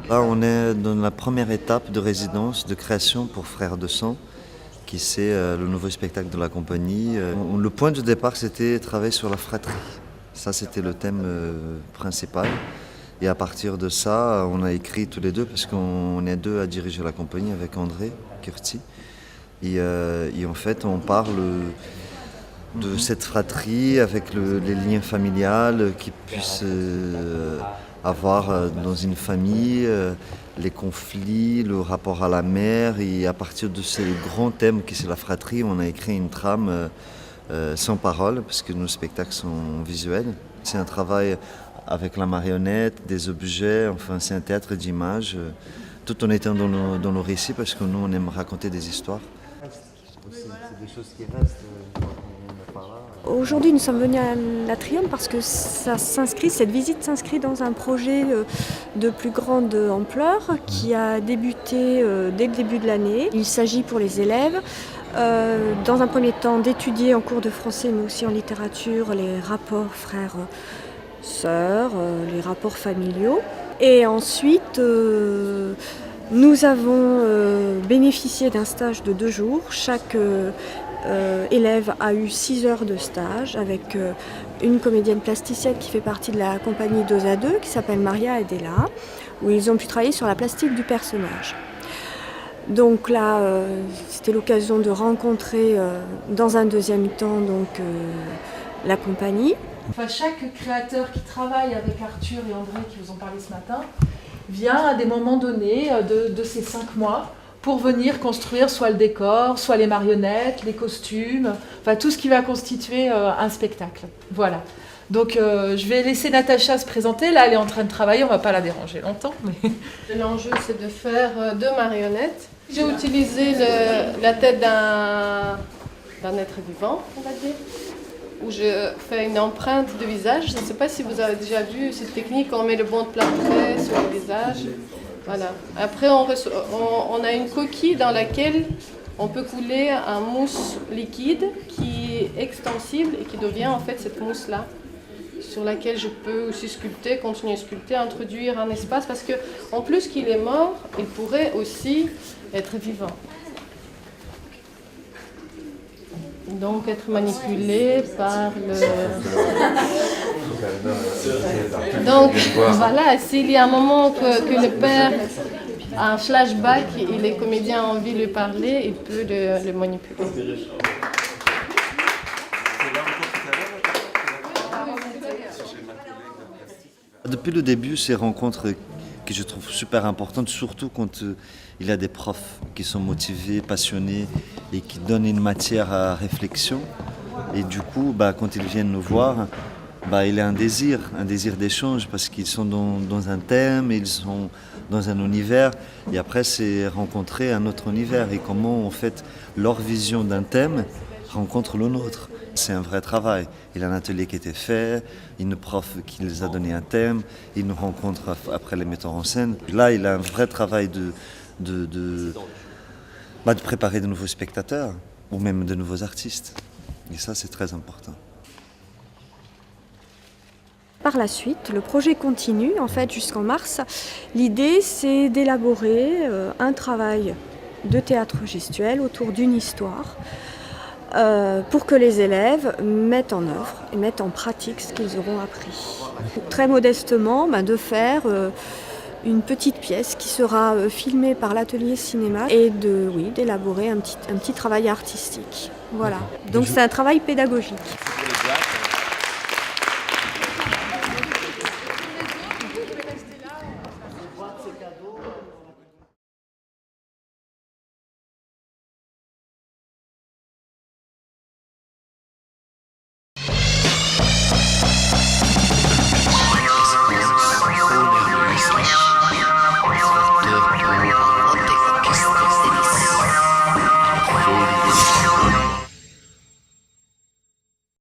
Là, on est dans la première étape de résidence, de création pour Frères de Sang, qui c'est le nouveau spectacle de la compagnie. Le point de départ, c'était travailler sur la fratrie. Ça, c'était le thème principal. Et à partir de ça, on a écrit tous les deux, parce qu'on est deux à diriger la compagnie avec André Curti. Et en fait, on parle de cette fratrie avec les liens familiales qui puissent avoir dans une famille, les conflits, le rapport à la mère. Et à partir de ce grand thème qui c'est la fratrie, on a écrit une trame sans parole, parce que nos spectacles sont visuels. C'est un travail avec la marionnette, des objets, enfin c'est un théâtre d'images, tout en étant dans nos récits, parce que nous on aime raconter des histoires. C'est des choses qui restent quand on est par là. Aujourd'hui, nous sommes venus à l'Atrium parce que cette visite s'inscrit dans un projet de plus grande ampleur qui a débuté dès le début de l'année. Il s'agit pour les élèves, dans un premier temps, d'étudier en cours de français, mais aussi en littérature, les rapports frères-sœurs, les rapports familiaux. Et ensuite, nous avons bénéficié d'un stage de 2 jours. Chaque élève a eu 6 heures de stage avec une comédienne plasticienne qui fait partie de la compagnie 2 à 2, qui s'appelle Maria Adela, où ils ont pu travailler sur la plastique du personnage. Donc là, c'était l'occasion de rencontrer dans un deuxième temps la compagnie. Enfin, chaque créateur qui travaille avec Arthur et André, qui vous ont parlé ce matin, vient à des moments donnés de ces 5 mois pour venir construire soit le décor, soit les marionnettes, les costumes, enfin tout ce qui va constituer un spectacle. Voilà. Donc je vais laisser Natacha se présenter. Là, elle est en train de travailler, on ne va pas la déranger longtemps. Mais... L'enjeu, c'est de faire 2 marionnettes. J'ai utilisé la tête d'un être vivant, on va dire, où je fais une empreinte de visage. Je ne sais pas si vous avez déjà vu cette technique, on met le banc de plâtré sur le visage. Voilà. Après, on a une coquille dans laquelle on peut couler un mousse liquide qui est extensible et qui devient en fait cette mousse-là, sur laquelle je peux aussi sculpter, continuer à sculpter, introduire un espace, parce que en plus qu'il est mort, il pourrait aussi être vivant. Donc être manipulé par le... Donc voilà, s'il y a un moment que le père a un flashback et les comédiens ont envie de lui parler, il peut le manipuler. Depuis le début, ces rencontres que je trouve super importantes, surtout quand il y a des profs qui sont motivés, passionnés et qui donnent une matière à réflexion. Et du coup, quand ils viennent nous voir, il y a un désir d'échange, parce qu'ils sont dans un thème, ils sont dans un univers. Et après, c'est rencontrer un autre univers et comment, en fait, leur vision d'un thème rencontre le nôtre. C'est un vrai travail. Il y a un atelier qui a été fait, une prof qui les a donné un thème, ils nous rencontrent après les metteurs en scène. Là, il a un vrai travail de préparer de nouveaux spectateurs ou même de nouveaux artistes. Et ça, c'est très important. Par la suite, le projet continue, en fait, jusqu'en mars. L'idée, c'est d'élaborer un travail de théâtre gestuel autour d'une histoire, pour que les élèves mettent en œuvre et mettent en pratique ce qu'ils auront appris. Très modestement, de faire une petite pièce qui sera filmée par l'atelier cinéma et d'élaborer un petit travail artistique. Voilà. Donc c'est un travail pédagogique.